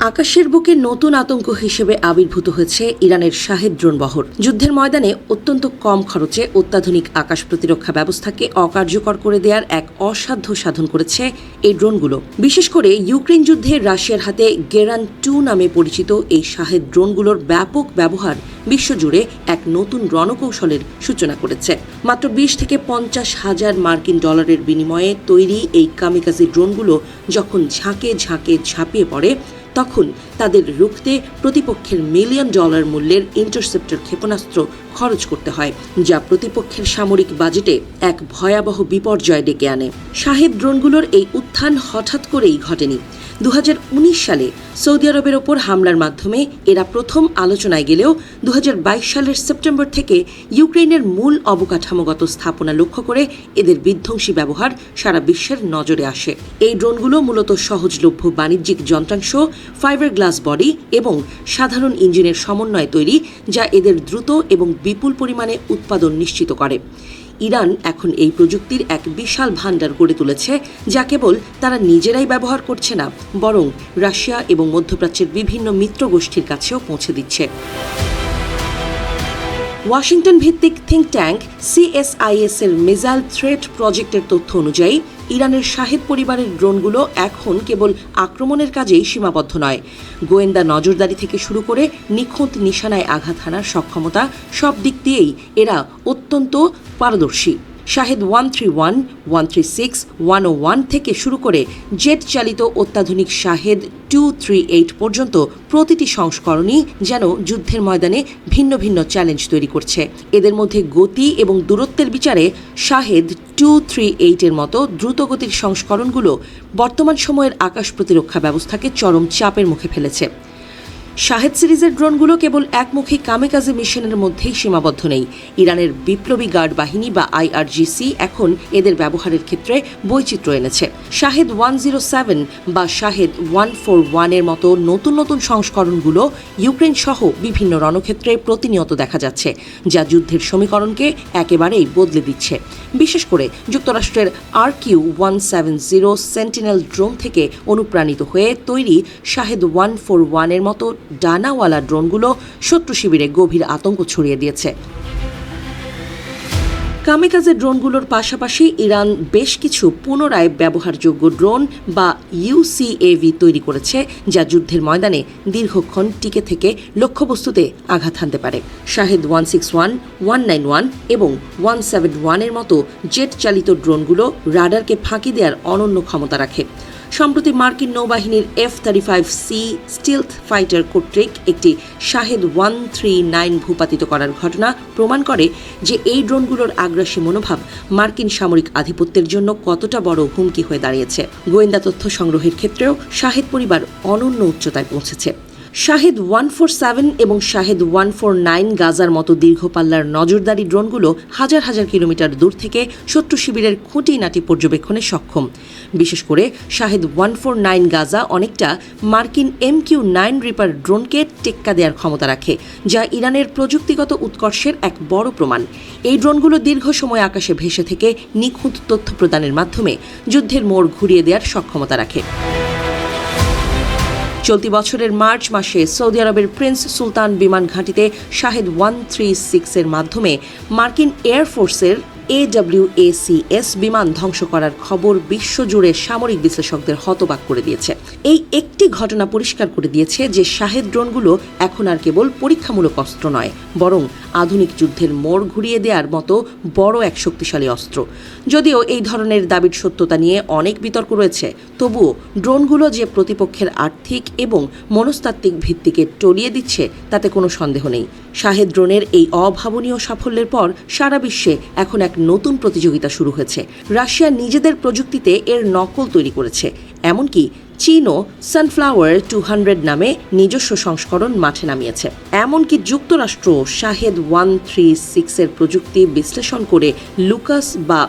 আকাশের বুকে নতুন আতঙ্ক হিসেবে আবির্ভূত হয়েছে ইরানের শাহেদ ড্রোন বহর। যুদ্ধের ময়দানে অত্যন্ত কম খরচে অত্যাধুনিক আকাশ প্রতিরক্ষা ব্যবস্থাকে অকার্যকর করে দেওয়ার এক অসাধ্য সাধন করেছে এই ড্রোনগুলো। বিশেষ করে ইউক্রেন যুদ্ধে রাশিয়ার হাতে গেরান 2 নামে পরিচিত এই শাহেদ ড্রোনগুলোর ব্যাপক ব্যবহার বিশ্বজুড়ে এক নতুন রণকৌশলের সূচনা করেছে। মাত্র 20 থেকে 50 হাজার মার্কিন ডলারের বিনিময়ে তৈরি এই কামিকাজি ড্রোনগুলো যখন ঝাঁকে ঝাঁকে ঝাঁপিয়ে পড়ে, তখন তাদের রুখতে প্রতিপক্ষের মিলিয়ন ডলার মূল্যের ইন্টারসেপ্টর ক্ষেপণাস্ত্র খরচ করতে হয়, যা প্রতিপক্ষের সামরিক বাজেটে এক ভয়াবহ বিপর্যয় ডেকে আনে। শাহেদ ড্রোনগুলোর এই উত্থান হঠাৎ করেই ঘটেনি। 2019 সালে সৌদি আরবের ওপর হামলার মাধ্যমে এরা প্রথম আলোচনায় গেলেও 2022 সালের সেপ্টেম্বর থেকে ইউক্রেনের মূল অবকাঠামোগত স্থাপনা লক্ষ্য করে এদের বিধ্বংসী ব্যবহার সারা বিশ্বের নজরে আসে। এই ড্রোনগুলো মূলত সহজলভ্য বাণিজ্যিক যন্ত্রাংশ, ফাইবার গ্লাস বডি এবং সাধারণ ইঞ্জিনের সমন্বয়ে তৈরি, যা এদের দ্রুত এবং বিপুল পরিমাণে উৎপাদন নিশ্চিত করে। ইরান এখন এই প্রযুক্তির এক বিশাল ভাণ্ডার গড়ে তুলেছে, যা কেবল তারা নিজেরাই ব্যবহার করছে না, বরং রাশিয়া এবং মধ্যপ্রাচ্যের বিভিন্ন মিত্র গোষ্ঠীর কাছেও পৌঁছে দিচ্ছে। ওয়াশিংটন ভিত্তিক থিঙ্ক ট্যাঙ্ক CSIS এর মিসাইল থ্রেট প্রজেক্টের তথ্য অনুযায়ী ইরানের শাহেদ পরিবারের ড্রোনগুলো এখন কেবল আক্রমণের কাজেই সীমাবদ্ধ নয়। গোয়েন্দা নজরদারি থেকে শুরু করে নিখুঁত নিশানায় আঘাত হানার সক্ষমতা, সব দিক দিয়েই এরা অত্যন্ত পারদর্শী। শাহেদ 131, 136, 101 থেকে শুরু করে জেট চালিত অত্যাধুনিক শাহেদ 238 পর্যন্ত প্রতিটি সংস্করণই যেন যুদ্ধের ময়দানে ভিন্ন ভিন্ন চ্যালেঞ্জ তৈরি করছে। এদের মধ্যে গতি এবং দূরত্বের বিচারে শাহেদ 238 এর মতো দ্রুতগতির সংস্করণগুলো বর্তমান সময়ের আকাশ প্রতিরক্ষা ব্যবস্থাকে চরম চাপের মুখে ফেলেছে। শাহেদ সিরিজের ড্রোনগুলো কেবল একমুখী কামিকাজি মিশনের মধ্যেই সীমাবদ্ধ নেই। ইরানের বিপ্লবী গার্ড বাহিনী বা IRGC এখন এদের ব্যবহারের ক্ষেত্রে বৈচিত্র্য এনেছে। শাহেদ 107 বা শাহেদ 141 এর মতো নতুন নতুন সংস্করণগুলো ইউক্রেন সহ বিভিন্ন রণক্ষেত্রে প্রতিনিয়ত দেখা যাচ্ছে, যা যুদ্ধের সমীকরণকে একেবারেই বদলে দিচ্ছে। বিশেষ করে যুক্তরাষ্ট্রের RQ-170 সেন্টিনেল ড্রোন থেকে অনুপ্রাণিত হয়ে তৈরি শাহেদ 141 এর মতো ডানাওয়ালা ড্রোনগুলো শত্রু শিবিরে গভীর আতঙ্ক ছড়িয়ে দিয়েছে। কামিকাজে ড্রোনগুলোর পাশাপাশি ইরান বেশ কিছু পুনরায় ব্যবহারযোগ্য ড্রোন বা UCAV তৈরি করেছে, যা যুদ্ধের ময়দানে দীর্ঘক্ষণ টিকে থেকে লক্ষ্যবস্তুতে আঘাত হানতে পারে। শাহেদ 161, 191 এবং 171 এর মতো জেট চালিত ড্রোনগুলো রাডারকে ফাঁকি দেওয়ার অনন্য ক্ষমতা রাখে। সম্প্রতি মার্কিন নৌবাহিনীর F-35C স্টিলথ ফাইটার কর্তৃক একটি শাহেদ 139 ভূপাতিত করার ঘটনা প্রমাণ করে যে এই ড্রোনগুলোর আগ্রাসী মনোভাব মার্কিন সামরিক আধিপত্যের জন্য কতটা বড় হুমকি হয়ে দাঁড়িয়েছে। গোয়েন্দা তথ্য সংগ্রহের ক্ষেত্রেও শাহেদ পরিবার অনন্য উচ্চতায় পৌঁছেছে। শাহেদ 147 এবং শাহেদ 149 গাজার মতো দীর্ঘপাল্লার নজরদারি ড্রোনগুলো হাজার হাজার কিলোমিটার দূর থেকে শত্রু শিবিরের খুঁটিনাটি পর্যবেক্ষণে সক্ষম। বিশেষ করে শাহেদ 149 গাজা অনেকটা মার্কিন MQ-9 রিপার ড্রোনকে টেক্কা দেওয়ার ক্ষমতা রাখে, যা ইরানের প্রযুক্তিগত উৎকর্ষের এক বড় প্রমাণ। এই ড্রোনগুলো দীর্ঘ সময় আকাশে ভেসে থেকে নিখুঁত তথ্য প্রদানের মাধ্যমে যুদ্ধের মোড় ঘুরিয়ে দেওয়ার সক্ষমতা রাখে। চলতি বছরের মার্চ মাসে সৌদি আরবের প্রিন্স সুলতান বিমান ঘাঁটিতে শাহেদ 136 এর মাধ্যমে মার্কিন এয়ারফোর্সের AWACS বিমান ধ্বংস করার খবর বিশ্বজুড়ে সামরিক বিশ্লেষকদের হতবাক করে দিয়েছে। এই একটি ঘটনা পরিষ্কার করে দিয়েছে যে শাহেদ ড্রোনগুলো এখন আর কেবল পরীক্ষামূলক অস্ত্র নয়, বরং আধুনিক যুদ্ধের মোড় ঘুরিয়ে দেওয়ার মতো বড় এক শক্তিশালী অস্ত্র। যদিও এই ধরনের দাবির সত্যতা নিয়ে অনেক বিতর্ক রয়েছে, তবুও ড্রোনগুলো যে প্রতিপক্ষের আর্থিক এবং মনস্তাত্ত্বিক ভিত্তিকে টলিয়ে দিচ্ছে তাতে কোনো সন্দেহ নেই। শাহেদ ড্রোনের এই অভাবনীয় সাফল্যের পর সারা বিশ্বে এখন এক নতুন প্রতিযোগিতা শুরু হয়েছে। রাশিয়া নিজেদের প্রযুক্তিতে এর নকল তৈরি করেছে, এমনকি চীনও সানফ্লাওয়ার 200 নামে নিজস্ব সংস্করণ মাঠে নামিয়েছে। এমনকি যুক্তরাষ্ট্র শাহেদ 136 এর প্রযুক্তি বিশ্লেষণ করে লুকাস বা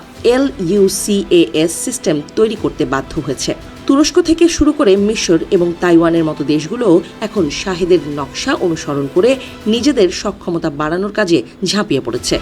LUCAS সিস্টেম তৈরি করতে বাধ্য হয়েছে। তুরস্ক থেকে শুরু করে মিশর এবং তাইওয়ানের মতো দেশগুলোও এখন শাহেদের নকশা অনুসরণ করে নিজেদের সক্ষমতা বাড়ানোর কাজে ঝাঁপিয়ে পড়েছে।